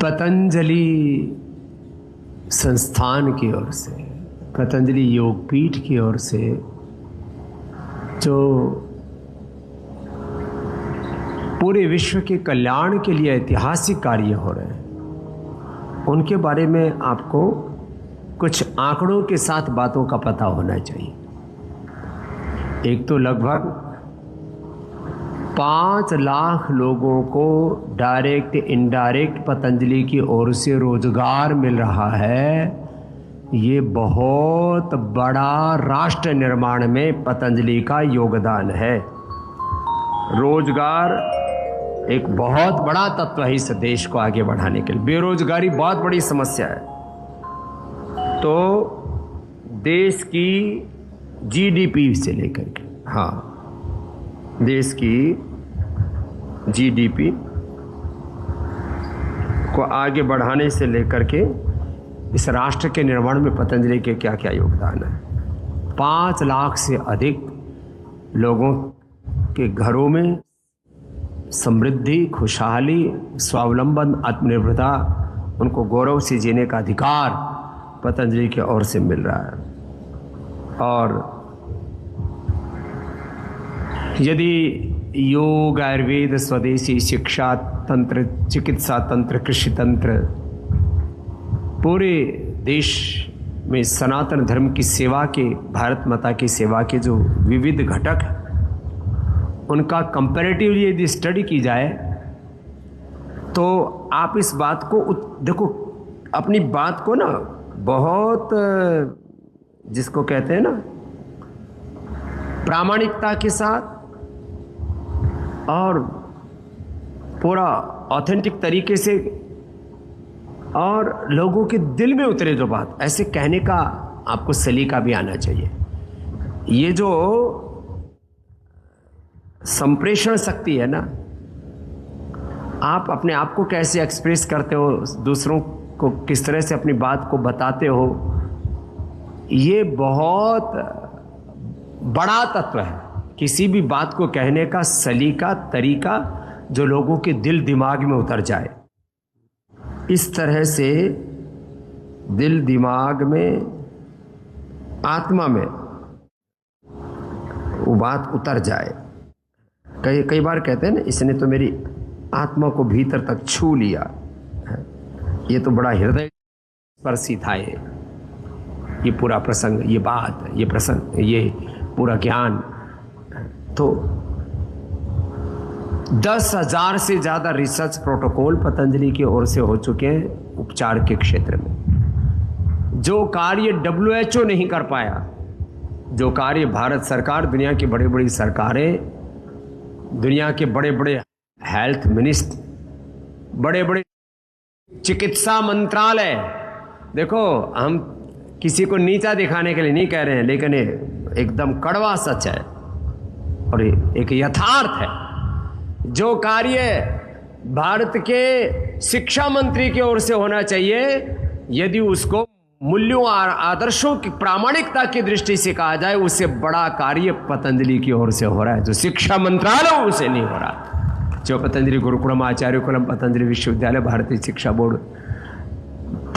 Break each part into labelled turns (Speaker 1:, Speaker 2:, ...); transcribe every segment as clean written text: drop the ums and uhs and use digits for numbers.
Speaker 1: पतंजलि संस्थान की ओर से, पतंजलि योगपीठ की ओर से जो पूरे विश्व के कल्याण के लिए ऐतिहासिक कार्य हो रहे हैं, उनके बारे में आपको कुछ आंकड़ों के साथ बातों का पता होना चाहिए। एक तो लगभग 5 लाख लोगों को डायरेक्ट इनडायरेक्ट पतंजलि की ओर से रोजगार मिल रहा है। ये बहुत बड़ा राष्ट्र निर्माण में पतंजलि का योगदान है। रोजगार एक बहुत बड़ा तत्व है इस देश को आगे बढ़ाने के लिए। बेरोजगारी बहुत बड़ी समस्या है। तो देश की जीडीपी से लेकर के, देश की जीडीपी को आगे बढ़ाने से लेकर के इस राष्ट्र के निर्माण में पतंजलि के क्या क्या योगदान है। 5 लाख से अधिक लोगों के घरों में समृद्धि, खुशहाली, स्वावलंबन, आत्मनिर्भरता, उनको गौरव से जीने का अधिकार पतंजलि की ओर से मिल रहा है। और यदि योग, आयुर्वेद, स्वदेशी शिक्षा तंत्र, चिकित्सा तंत्र, कृषि तंत्र, पूरे देश में सनातन धर्म की सेवा के, भारत माता की सेवा के जो विविध घटक हैं, उनका कंपैरेटिवली यदि स्टडी की जाए तो आप इस बात को देखो, अपनी बात को ना बहुत, जिसको कहते हैं ना, प्रामाणिकता के साथ और पूरा ऑथेंटिक तरीके से और लोगों के दिल में उतरे जो बात, ऐसे कहने का आपको सलीका भी आना चाहिए। ये जो संप्रेषण शक्ति है ना, आप अपने आप को कैसे एक्सप्रेस करते हो, दूसरों को किस तरह से अपनी बात को बताते हो, ये बहुत बड़ा तत्व है। किसी भी बात को कहने का सलीका, तरीका जो लोगों के दिल दिमाग में उतर जाए, इस तरह से दिल दिमाग में, आत्मा में वो बात उतर जाए। कई बार कहते हैं ना, इसने तो मेरी आत्मा को भीतर तक छू लिया, ये तो बड़ा हृदय स्पर्शी था। ये पूरा प्रसंग, ये बात, ये प्रसंग, ये पूरा ज्ञान। तो 10,000 से ज़्यादा रिसर्च प्रोटोकॉल पतंजलि की ओर से हो चुके हैं उपचार के क्षेत्र में। जो कार्य WHO नहीं कर पाया, जो कार्य भारत सरकार, दुनिया की बड़ी बड़ी सरकारें, दुनिया के बड़े बड़े हेल्थ मिनिस्टर, बड़े बड़े चिकित्सा मंत्रालय, देखो हम किसी को नीचा दिखाने के लिए नहीं कह रहे हैं, लेकिन ये एकदम कड़वा सच है और एक यथार्थ है। जो कार्य भारत के शिक्षा मंत्री की ओर से होना चाहिए, यदि उसको मूल्यों और आदर्शों की प्रामाणिकता की दृष्टि से कहा जाए, उससे बड़ा कार्य पतंजलि की ओर से हो रहा है, जो शिक्षा मंत्रालय उसे नहीं हो रहा। जो पतंजलि गुरुकुलम, आचार्य कुलम, पतंजलि विश्वविद्यालय, भारतीय शिक्षा बोर्ड,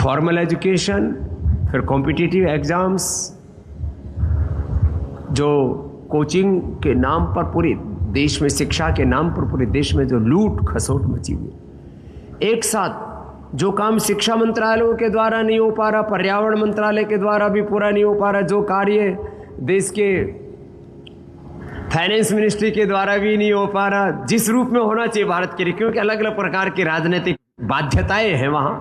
Speaker 1: फॉर्मल एजुकेशन, फिर कॉम्पिटिटिव एग्जाम्स, जो कोचिंग के नाम पर पूरे देश में, शिक्षा के नाम पर पूरे देश में जो लूट खसोट मची हुई, एक साथ जो काम शिक्षा मंत्रालयों के द्वारा नहीं हो पा रहा, पर्यावरण मंत्रालय के द्वारा भी पूरा नहीं हो पा रहा, जो कार्य देश के फाइनेंस मिनिस्ट्री के द्वारा भी नहीं हो पा रहा, जिस रूप में होना चाहिए भारत के लिए, क्योंकि अलग अलग प्रकार की राजनीतिक बाध्यताएं हैं वहां,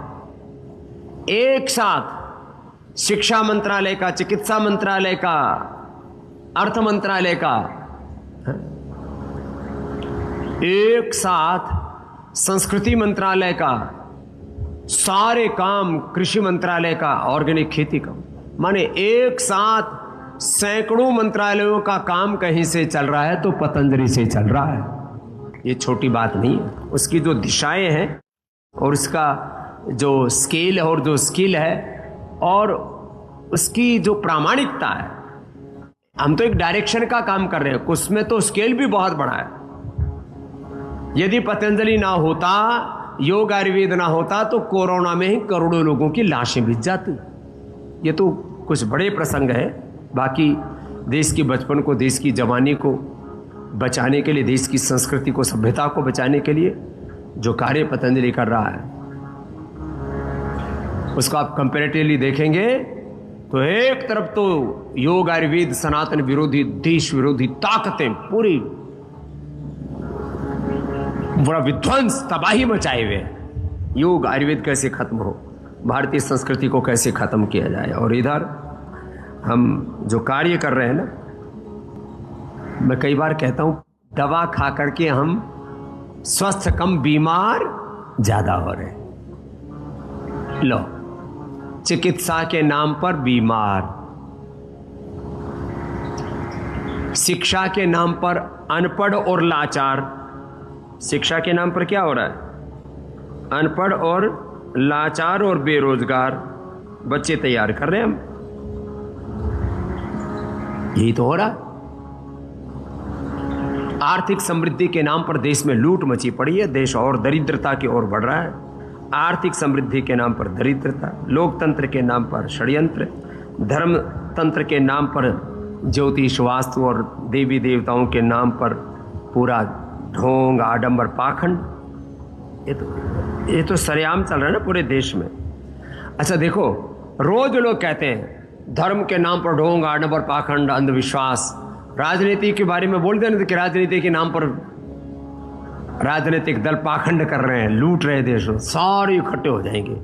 Speaker 1: एक साथ शिक्षा मंत्रालय का, चिकित्सा मंत्रालय का, अर्थ मंत्रालय का, एक साथ संस्कृति मंत्रालय का, सारे काम, कृषि मंत्रालय का, ऑर्गेनिक खेती का, माने एक साथ सैकड़ों मंत्रालयों का काम कहीं से चल रहा है तो पतंजलि से चल रहा है। ये छोटी बात नहीं है। उसकी जो दिशाएं हैं और उसका जो स्केल है और जो स्किल है और उसकी जो प्रामाणिकता है, हम तो एक डायरेक्शन का काम कर रहे हैं, उसमें तो स्केल भी बहुत बड़ा है। यदि पतंजलि ना होता योग आयुर्वेद ना होता तो कोरोना में ही करोड़ों लोगों की लाशें भिज जाती। ये तो कुछ बड़े प्रसंग है। बाकी देश के बचपन को, देश की जवानी को बचाने के लिए, देश की संस्कृति को, सभ्यता को बचाने के लिए जो कार्य पतंजलि कर रहा है उसको आप कंपैरेटिवली देखेंगे तो एक तरफ तो योग आयुर्वेद सनातन विरोधी, देश विरोधी ताकतें पूरी बड़ा विध्वंस, तबाही मचाए हुए। योग आयुर्वेद कैसे खत्म हो, भारतीय संस्कृति को कैसे खत्म किया जाए। और इधर हम जो कार्य कर रहे हैं ना, मैं कई बार कहता हूं दवा खा करके हम स्वस्थ कम, बीमार ज्यादा हो रहे हैं। लो, चिकित्सा के नाम पर बीमार, शिक्षा के नाम पर अनपढ़ और लाचार। शिक्षा के नाम पर क्या हो रहा है? अनपढ़ और लाचार और बेरोजगार बच्चे तैयार कर रहे हैं हम। यही तो हो रहा। आर्थिक समृद्धि के नाम पर देश में लूट मची पड़ी है, देश और दरिद्रता की ओर बढ़ रहा है। आर्थिक समृद्धि के नाम पर दरिद्रता, लोकतंत्र के नाम पर षड्यंत्र, धर्म तंत्र के नाम पर ज्योतिष, वास्तु और देवी देवताओं के नाम पर पूरा ढोंग, आडंबर, पाखंड। ये तो सरेआम चल रहा है ना पूरे देश में। अच्छा देखो, रोज लोग कहते हैं धर्म के नाम पर ढोंग, आडंबर, पाखंड, अंधविश्वास। राजनीति के बारे में बोलते हैं कि राजनीति के नाम पर राजनीतिक दल पाखंड कर रहे हैं, लूट रहे देश, सारे इकट्ठे हो जाएंगे।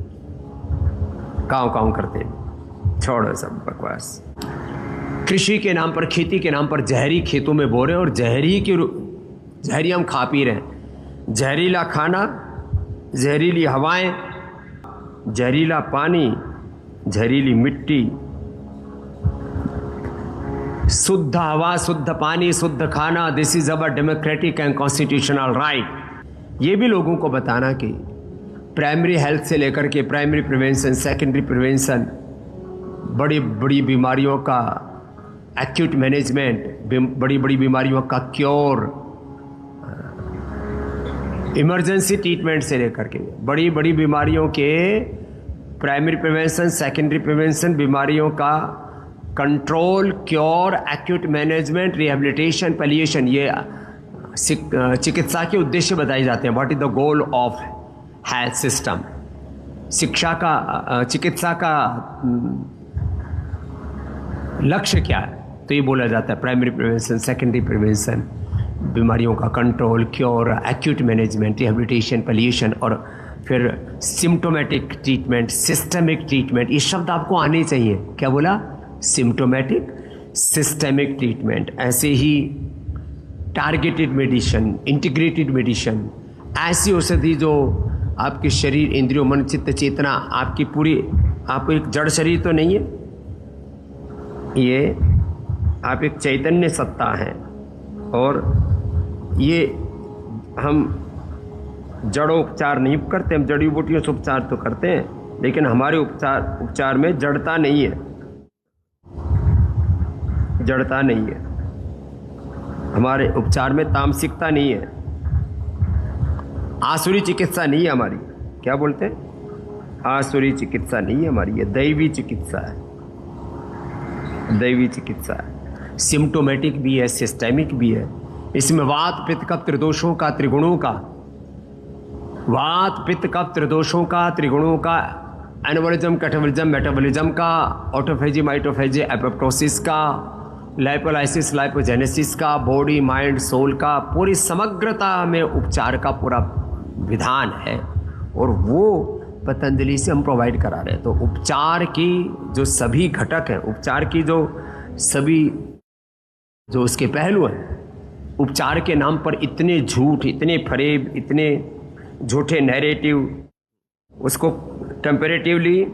Speaker 1: काँव काँव करते, छोड़ो सब बकवास। कृषि के नाम पर, खेती के नाम पर जहरी खेतों में बो रहे हैं और जहरी हम खा पी रहे हैं। जहरीला खाना, जहरीली हवाएं, जहरीला पानी, जहरीली मिट्टी, शुद्ध हवा, शुद्ध पानी, शुद्ध खाना, this is our democratic and constitutional right. ये भी लोगों को बताना कि प्राइमरी हेल्थ से लेकर के प्राइमरी प्रिवेंशन, सेकेंडरी प्रिवेंशन, बड़ी बड़ी बीमारियों का एक्यूट मैनेजमेंट, बड़ी बड़ी बीमारियों का क्योर, इमरजेंसी ट्रीटमेंट से लेकर के बड़ी बड़ी बीमारियों के प्राइमरी प्रिवेंशन, सेकेंडरी प्रिवेंशन, बीमारियों का control, cure, acute management, rehabilitation, palliation, ये चिकित्सा के उद्देश्य बताए जाते हैं। What is the goal of health system. चिकित्सा का लक्ष्य क्या है? तो ये बोला जाता है प्राइमरी प्रिवेंशन, सेकेंडरी प्रिवेंशन, बीमारियों का control, cure, acute management, rehabilitation, palliation, और फिर सिम्टोमेटिक ट्रीटमेंट, सिस्टमिक ट्रीटमेंट। ये शब्द आपको आने चाहिए। क्या बोला? Symptomatic, systemic treatment. ऐसे ही टारगेटेड मेडिसिन, इंटीग्रेटेड मेडिसिन, ऐसी औषधि जो आपके शरीर, इंद्रियों, मन, चित्त, चेतना, आपकी पूरी, आप एक जड़ शरीर तो नहीं है, ये आप एक चैतन्य सत्ता हैं। और ये हम जड़ोपचार नहीं करते, हम जड़ी बूटियों से उपचार तो करते हैं, लेकिन हमारे उपचार में जड़ता नहीं है, जड़ता नहीं है। हमारे उपचार में तामसिकता नहीं है, आसुरी चिकित्सा नहीं है हमारी। क्या बोलते हैं? आसुरी चिकित्सा नहीं है हमारी, ये दैवी चिकित्सा है, दैवी चिकित्सा है। सिम्टोमेटिक भी है, सिस्टेमिक भी है। इसमें वात, पित्त, कफ, त्रिदोषों का, त्रिगुणों का, वात, पित्त, कफ, त्रिदोषों का, त्रिगुणों का, एनाबॉलिज्म, कैटाबॉलिज्म, मेटाबॉलिज्म का, ऑटोफेजी, माइटोफेजी, एपोप्टोसिस का, लाइपोलाइसिस, लाइपोजेनेसिस का, बॉडी, माइंड, सोल का, पूरी समग्रता में उपचार का पूरा विधान है। और वो पतंजलि से हम प्रोवाइड करा रहे हैं। तो उपचार की जो सभी घटक हैं, उपचार की जो सभी जो उसके पहलू हैं, उपचार के नाम पर इतने झूठ, इतने फरेब, इतने झूठे नैरेटिव, उसको कंपैरेटिवली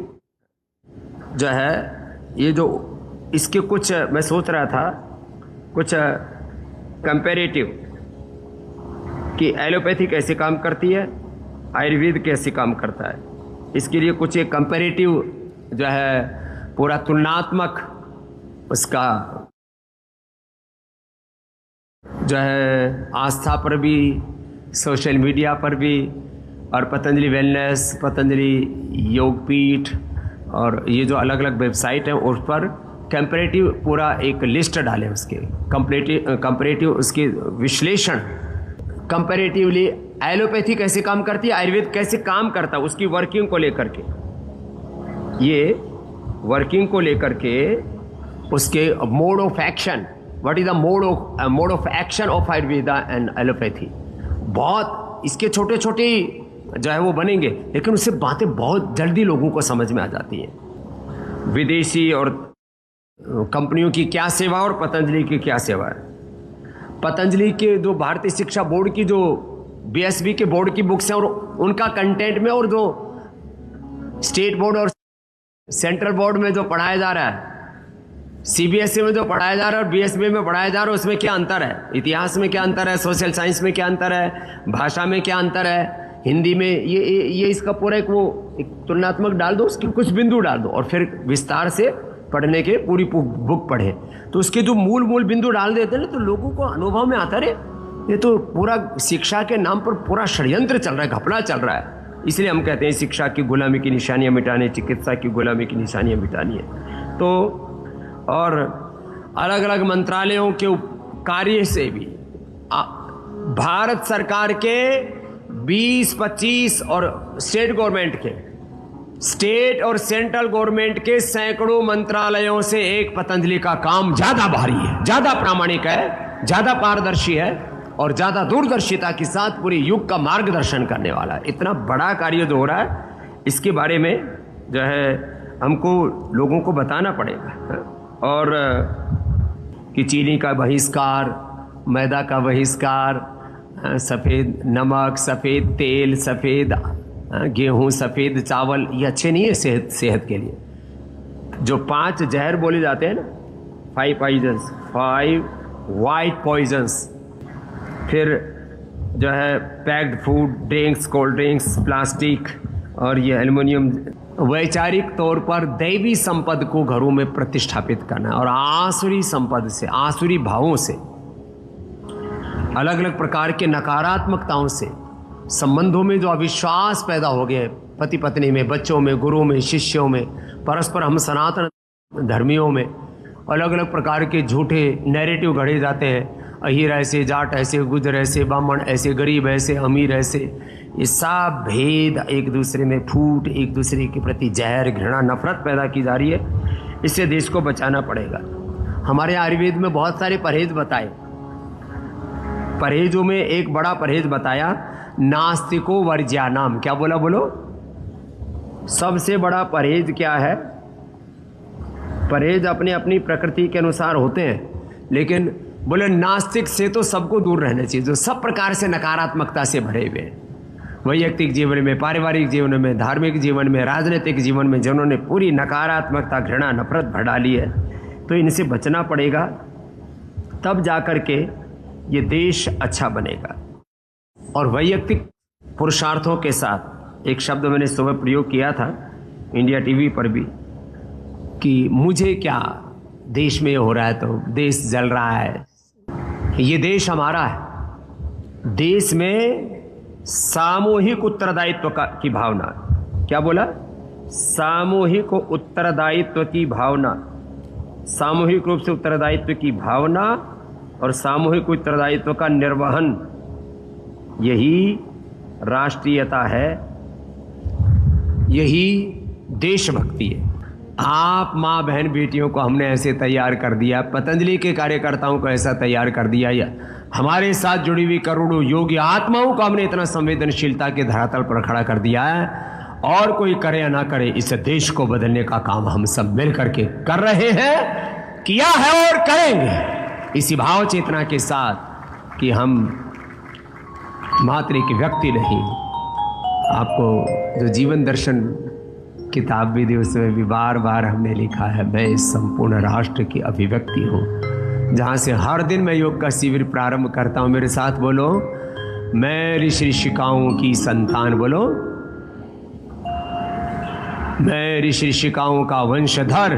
Speaker 1: जो है, ये जो इसके कुछ मैं सोच रहा था, कुछ कंपैरेटिव कि एलोपैथी कैसे काम करती है, आयुर्वेद कैसे काम करता है, इसके लिए कुछ एक कंपैरेटिव जो है पूरा तुलनात्मक उसका जो है आस्था पर भी, सोशल मीडिया पर भी और पतंजलि वेलनेस, पतंजलि योगपीठ और ये जो अलग अलग वेबसाइट हैं उस पर कंपैरेटिव पूरा एक लिस्ट डालें, उसके कंपैरेटिव उसके विश्लेषण, कंपैरेटिवली एलोपैथी कैसे काम करती है, आयुर्वेद कैसे काम करता है, उसकी वर्किंग को लेकर के, ये वर्किंग को लेकर के उसके mode of action, what is the mode of action of Ayurveda and allopathy, बहुत इसके छोटे छोटे जो है वो बनेंगे, लेकिन उससे बातें बहुत जल्दी लोगों को समझ में आ जाती हैं। विदेशी और कंपनियों की क्या सेवा और पतंजलि की क्या सेवा है। पतंजलि के जो भारतीय शिक्षा बोर्ड की जो बीएसबी के बोर्ड की बुक्स हैं और उनका कंटेंट में और जो स्टेट बोर्ड और सेंट्रल बोर्ड में जो पढ़ाया जा रहा है, सीबीएसई में जो पढ़ाया जा रहा है और बीएसबी में पढ़ाया जा रहा है, उसमें क्या अंतर है, इतिहास में क्या अंतर है, सोशल साइंस में क्या अंतर है, भाषा में क्या अंतर है, हिंदी में ये इसका पूरा एक तुलनात्मक डाल दो, उसके कुछ बिंदु डाल दो और फिर विस्तार से पढ़ने के पूरी बुक पढ़े, तो उसके जो मूल बिंदु डाल देते हैं ना, तो लोगों को अनुभव में आता है ये तो पूरा शिक्षा के नाम पर पूरा षड्यंत्र चल रहा है, घपला चल रहा है। इसलिए हम कहते हैं शिक्षा की गुलामी की निशानियां मिटानी, चिकित्सा की गुलामी की निशानियां मिटानी है। तो और अलग अलग मंत्रालयों के कार्य से भी भारत सरकार के 20-25 और स्टेट गवर्नमेंट के, स्टेट और सेंट्रल गवर्नमेंट के सैकड़ों मंत्रालयों से एक पतंजलि का काम ज्यादा भारी है, ज्यादा प्रामाणिक है, ज्यादा पारदर्शी है और ज्यादा दूरदर्शिता के साथ पूरे युग का मार्गदर्शन करने वाला है। इतना बड़ा कार्य जो हो रहा है, इसके बारे में जो है हमको लोगों को बताना पड़ेगा। और कि चीनी का बहिष्कार, मैदा का बहिष्कार, सफ़ेद नमक, सफ़ेद तेल, सफ़ेद गेहूँ, सफ़ेद चावल, ये अच्छे नहीं है सेहत के लिए। जो 5 जहर बोले जाते हैं ना, 5 पॉइजन्स, 5 वाइट पॉइजन्स, फिर जो है packed food, drinks, cold drinks, plastic और ये एल्युमिनियम, वैचारिक तौर पर दैवी संपद को घरों में प्रतिष्ठापित करना और आसुरी संपद से, आसुरी भावों से, अलग अलग प्रकार के नकारात्मकताओं से, संबंधों में जो अविश्वास पैदा हो गए, पति पत्नी में, बच्चों में, गुरुओं में, शिष्यों में, परस्पर हम सनातन धर्मियों में अलग अलग प्रकार के झूठे नैरेटिव गढ़े जाते हैं। अहीर ऐसे, जाट ऐसे, गुजर ऐसे, ब्राह्मण ऐसे, गरीब ऐसे, अमीर ऐसे, ये सब भेद, एक दूसरे में फूट, एक दूसरे के प्रति जहर, घृणा, नफरत पैदा की जा रही है। इससे देश को बचाना पड़ेगा। हमारे आयुर्वेद में बहुत सारे परहेज बताए। परहेजों में एक बड़ा परहेज बताया, नास्तिको वर्ज्यानाम। क्या बोला, बोलो? सबसे बड़ा परहेज क्या है? परहेज अपने अपनी प्रकृति के अनुसार होते हैं, लेकिन बोले नास्तिक से तो सबको दूर रहना चाहिए, जो सब प्रकार से नकारात्मकता से भरे हुए हैं, वैयक्तिक जीवन में, पारिवारिक जीवन में, धार्मिक जीवन में, राजनीतिक जीवन में, जिन्होंने पूरी नकारात्मकता, घृणा, नफरत भर डाली है, तो इनसे बचना पड़ेगा। तब जाकर के ये देश अच्छा बनेगा। और वैयक्तिक पुरुषार्थों के साथ एक शब्द मैंने सुबह प्रयोग किया था इंडिया टीवी पर भी, कि मुझे क्या, देश में हो रहा है तो देश जल रहा है, ये देश हमारा है। देश में सामूहिक उत्तरदायित्व की भावना। क्या बोला? सामूहिक उत्तरदायित्व की भावना, सामूहिक रूप से उत्तरदायित्व की भावना और सामूहिक उत्तरदायित्व का निर्वहन, यही राष्ट्रीयता है, यही देशभक्ति है। आप माँ बहन बेटियों को हमने ऐसे तैयार कर दिया, पतंजलि के कार्यकर्ताओं को ऐसा तैयार कर दिया, या हमारे साथ जुड़ी हुई करोड़ों योगी आत्माओं को हमने इतना संवेदनशीलता के धरातल पर खड़ा कर दिया है। और कोई करे या ना करे, इस देश को बदलने का काम हम सब मिल करके कर रहे हैं, किया है और करेंगे, इसी भाव चेतना के साथ कि हम मात्र एक व्यक्ति नहीं। आपको जो जीवन दर्शन किताब भी दी, उसमें भी बार बार हमने लिखा है, मैं इस संपूर्ण राष्ट्र की अभिव्यक्ति हूँ। जहाँ से हर दिन मैं योग का शिविर प्रारंभ करता हूँ, मेरे साथ बोलो, मैं ऋषि ऋषिकाओं की संतान। बोलो, मैं ऋषि ऋषिकाओं का वंशधर,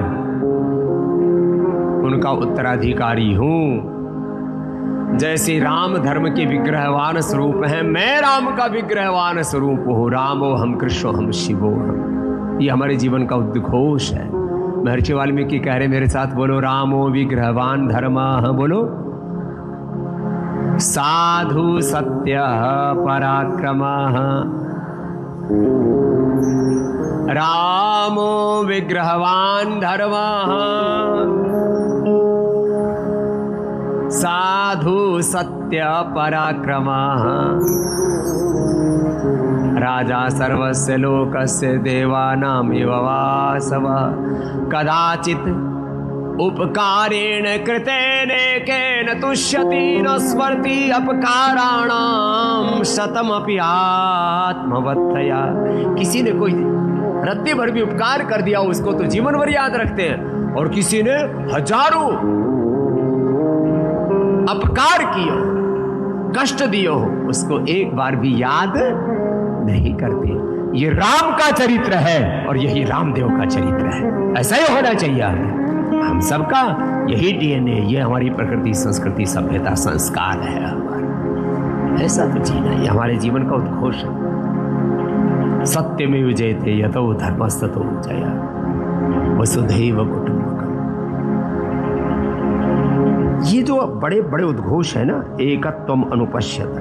Speaker 1: उनका उत्तराधिकारी हूँ। जैसे राम धर्म के विग्रहवान स्वरूप हैं, मैं राम का विग्रहवान स्वरूप हूँ। रामो हम कृष्णो हम शिवो हम। ये हमारे जीवन का उद्घोष है। महर्षि वाल्मीकि कह रहे, मेरे साथ बोलो, रामो विग्रहवान धर्मः, बोलो। साधु सत्य पराक्रमः, रामो विग्रहवान धर्मः, साधु सत्य पराक्रमः, राजा सर्वस्य लोकस्य देवानामेव वासवः, कदाचित् उपकारेण कृतेन केन तुष्यति न स्मरति अपकाराणां शतमपि आत्मवत्तया। किसी ने कोई रत्ती भर भी उपकार कर दिया उसको तो जीवन भर याद रखते हैं, और किसी ने हजारों अपकार किए, कष्ट दिए हो, उसको एक बार भी याद नहीं करते। ये राम का चरित्र है और यही रामदेव का चरित्र है। ऐसा ही होना चाहिए हम सबका। यही डीएनए, ये हमारी प्रकृति, संस्कृति, सभ्यता, संस्कार है हमारा। ऐसा तो जीना, ये हमारे जीवन का उद्घोष है। सत्य में विजयते यतो धर्मस्ततो जया वसुधैव कुटुंबकम्। ये जो बड़े बड़े उद्घोष है ना, एकत्वम अनुपश्यत,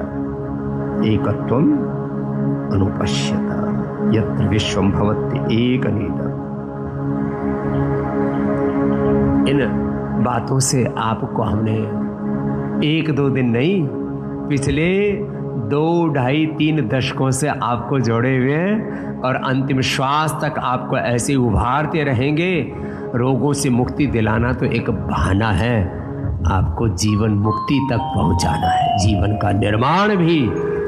Speaker 1: एकत्वम अनुपश्यत यत्र विश्वम भवति एकनीतम्। इन बातों से आपको हमने एक दो दिन नहीं, पिछले 2, 2.5, 3 दशकों से आपको जोड़े हुए हैं, और अंतिम श्वास तक आपको ऐसे उभारते रहेंगे। रोगों से मुक्ति दिलाना तो एक बहाना है, आपको जीवन मुक्ति तक पहुंचाना है। जीवन का निर्माण भी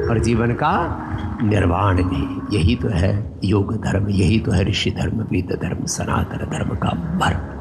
Speaker 1: और जीवन का निर्वाण भी, यही तो है योग धर्म, यही तो है ऋषि धर्म, वेद धर्म, सनातन धर्म का मर्म।